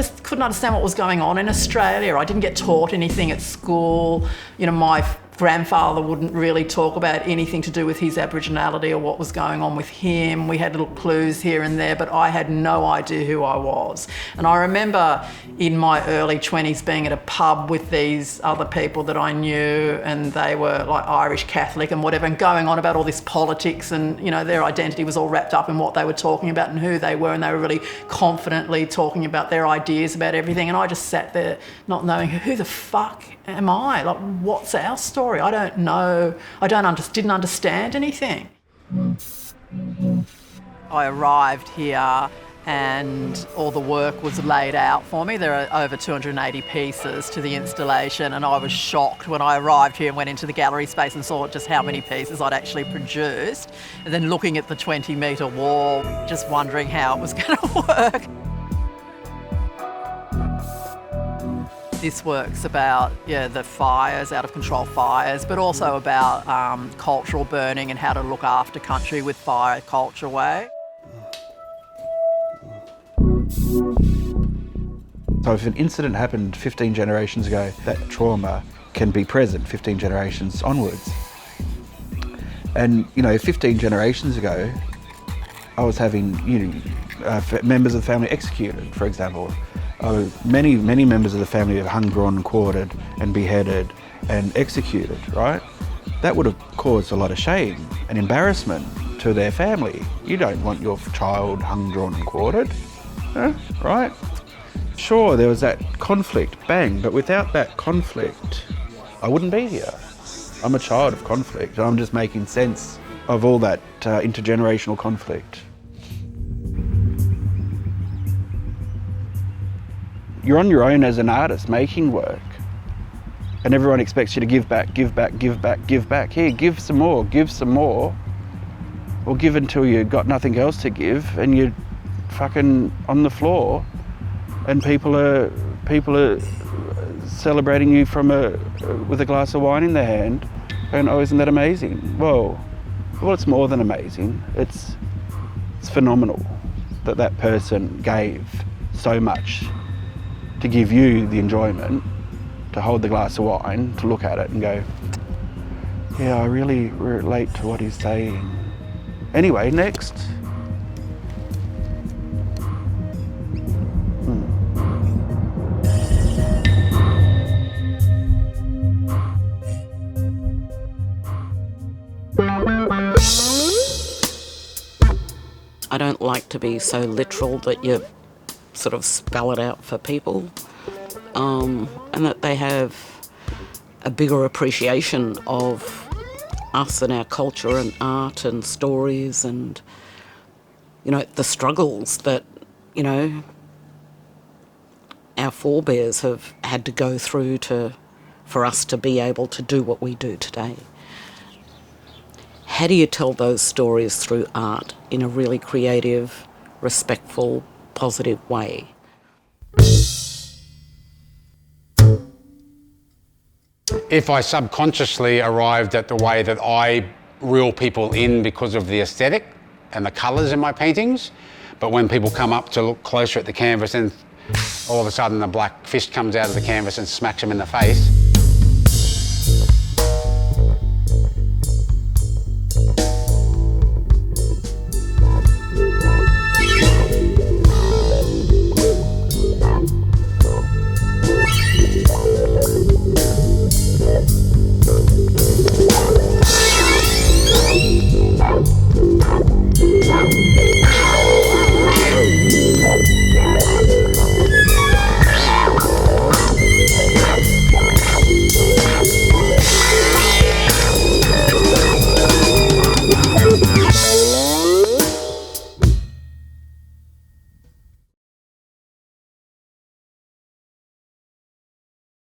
just couldn't understand what was going on in Australia. I didn't get taught anything at school. You know, my grandfather wouldn't really talk about anything to do with his Aboriginality or what was going on with him. We had little clues here and there, but I had no idea who I was. And I remember in my early 20s being at a pub with these other people that I knew, and they were like Irish Catholic and whatever, and going on about all this politics, and you know, their identity was all wrapped up in what they were talking about and who they were, and they were really confidently talking about their ideas about everything. And I just sat there not knowing, who the fuck am I? Like, what's our story? I don't know. Didn't understand anything. I arrived here and all the work was laid out for me. There are over 280 pieces to the installation, and I was shocked when I arrived here and went into the gallery space and saw just how many pieces I'd actually produced. And then looking at the 20-metre wall, just wondering how it was going to work. This work's about, the fires, out of control fires, but also about cultural burning and how to look after country with fire culture way. So if an incident happened 15 generations ago, that trauma can be present 15 generations onwards. And, 15 generations ago, I was having, members of the family executed, for example. Many members of the family have hung, drawn and quartered and beheaded and executed, right? That would have caused a lot of shame and embarrassment to their family. You don't want your child hung, drawn and quartered, right? Sure, there was that conflict, bang, but without that conflict, I wouldn't be here. I'm a child of conflict, and I'm just making sense of all that intergenerational conflict. You're on your own as an artist making work, and everyone expects you to give back, give back, give back, give back. Here, give some more, or give until you've got nothing else to give and you're fucking on the floor, and people are celebrating you with a glass of wine in their hand, and oh, isn't that amazing? Well, it's more than amazing. It's phenomenal that person gave so much to give you the enjoyment, to hold the glass of wine, to look at it and go, yeah, I really relate to what he's saying. Anyway, next. I don't like to be so literal that you sort of spell it out for people, and that they have a bigger appreciation of us and our culture and art and stories and, the struggles that, our forebears have had to go through for us to be able to do what we do today. How do you tell those stories through art in a really creative, respectful, positive way? If I subconsciously arrived at the way that I reel people in because of the aesthetic and the colours in my paintings, but when people come up to look closer at the canvas and all of a sudden the black fist comes out of the canvas and smacks them in the face,